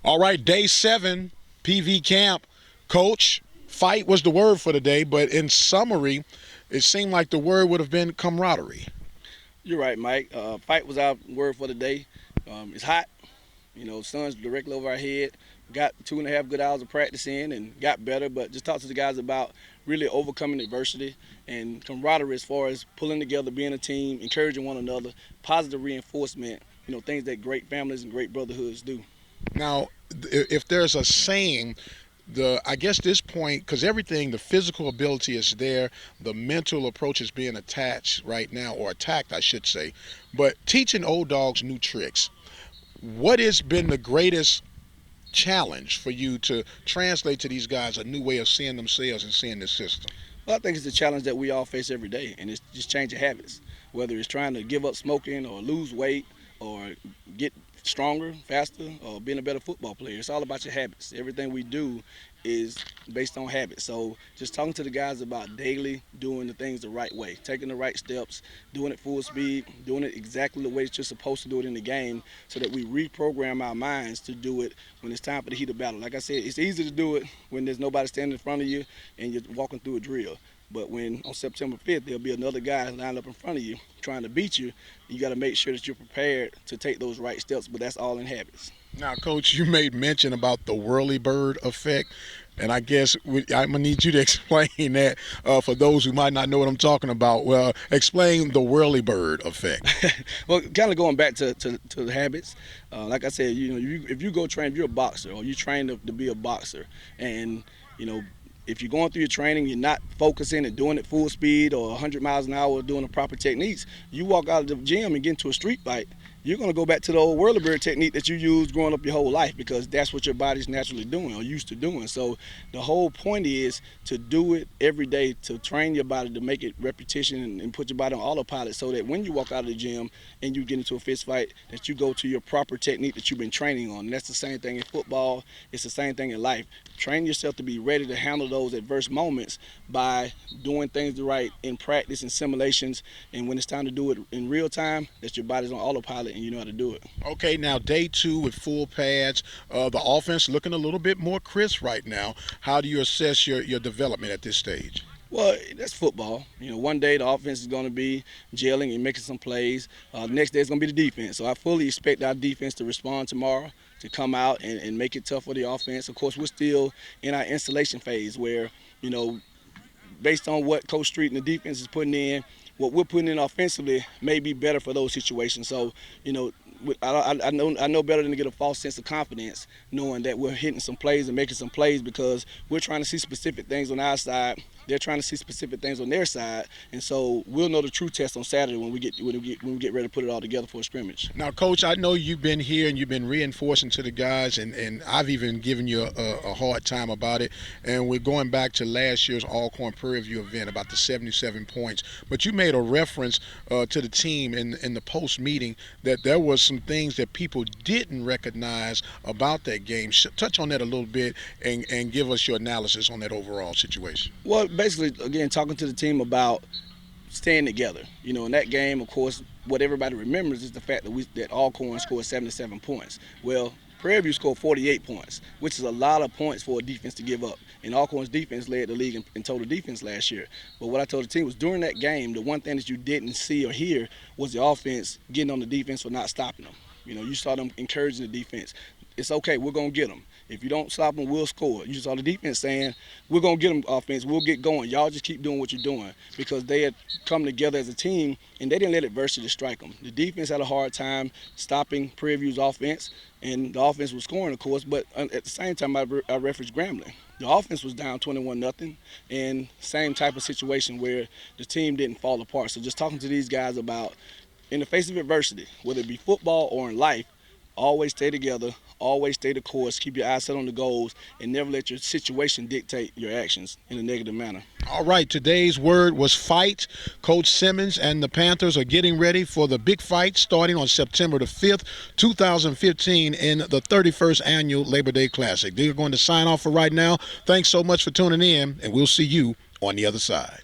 All right, day 7, PV camp. Coach, fight was the word for the day, but in summary, it seemed like the word would have been camaraderie. You're right, Mike. Fight was our word for the day. It's hot. Sun's directly over our head. Got 2.5 good hours of practice in and got better, but just talk to the guys about really overcoming adversity and camaraderie as far as pulling together, being a team, encouraging one another, positive reinforcement, things that great families and great brotherhoods do. Now, if there's a saying, I guess this point, because everything, the physical ability is there, the mental approach is being attached right now, or attacked, I should say. But teaching old dogs new tricks, what has been the greatest challenge for you to translate to these guys a new way of seeing themselves and seeing the system? Well, I think it's a challenge that we all face every day, and it's just changing habits, whether it's trying to give up smoking or lose weight or get stronger, faster, or being a better football player. It's all about your habits. Everything we do is based on habits. So just talking to the guys about daily doing the things the right way, taking the right steps, doing it full speed, doing it exactly the way that you're supposed to do it in the game, so that we reprogram our minds to do it when it's time for the heat of battle. Like I said, it's easy to do it when there's nobody standing in front of you and you're walking through a drill. But when on September 5th, there'll be another guy lined up in front of you trying to beat you, you got to make sure that you're prepared to take those right steps, but that's all in habits. Now, Coach, you made mention about the whirly bird effect, and I guess I'm going to need you to explain that for those who might not know what I'm talking about. Well, explain the whirly bird effect. Well, kind of going back to the habits, like I said, if you go train, if you're a boxer or you train to be a boxer, and, if you're going through your training, you're not focusing and doing it full speed or 100 miles an hour doing the proper techniques, you walk out of the gym and get into a street fight, you're going to go back to the old whirlybird technique that you used growing up your whole life, because that's what your body's naturally doing or used to doing. So the whole point is to do it every day, to train your body, to make it repetition and put your body on autopilot, so that when you walk out of the gym and you get into a fist fight, that you go to your proper technique that you've been training on. And that's the same thing in football. It's the same thing in life. Train yourself to be ready to handle those adverse moments by doing things right in practice and simulations. And when it's time to do it in real time, that your body's on autopilot and you know how to do it. Okay, now day 2 with full pads. The offense looking a little bit more crisp right now. How do you assess your development at this stage? Well, that's football. One day the offense is going to be gelling and making some plays. The next day it's going to be the defense. So I fully expect our defense to respond tomorrow, to come out and make it tough for the offense. Of course, we're still in our installation phase where, based on what Coach Street and the defense is putting in, what we're putting in offensively may be better for those situations. So, I know better than to get a false sense of confidence knowing that we're hitting some plays and making some plays, because we're trying to see specific things on our side. They're trying to see specific things on their side, and so we'll know the true test on Saturday when we get ready to put it all together for a scrimmage. Now, Coach, I know you've been here and you've been reinforcing to the guys, and I've even given you a hard time about it. And we're going back to last year's Alcorn Prairie View event about the 77 points. But you made a reference to the team in the post meeting that there was some things that people didn't recognize about that game. Touch on that a little bit and give us your analysis on that overall situation. Well, basically, again, talking to the team about staying together. In that game, of course, what everybody remembers is the fact that Alcorn scored 77 points. Well, Prairie View scored 48 points, which is a lot of points for a defense to give up. And Alcorn's defense led the league in total defense last year. But what I told the team was, during that game, the one thing that you didn't see or hear was the offense getting on the defense for not stopping them. You saw them encouraging the defense. It's okay, we're going to get them. If you don't stop them, we'll score. You saw the defense saying, we're going to get them offense. We'll get going. Y'all just keep doing what you're doing, because they had come together as a team, and they didn't let adversity strike them. The defense had a hard time stopping Prairie View's offense, and the offense was scoring, of course, but at the same time, I referenced Grambling. The offense was down 21-0, and same type of situation where the team didn't fall apart. So just talking to these guys about, in the face of adversity, whether it be football or in life, always stay together, always stay the course, keep your eyes set on the goals, and never let your situation dictate your actions in a negative manner. All right, today's word was fight. Coach Simmons and the Panthers are getting ready for the big fight starting on September the 5th, 2015 in the 31st Annual Labor Day Classic. They're going to sign off for right now. Thanks so much for tuning in, and we'll see you on the other side.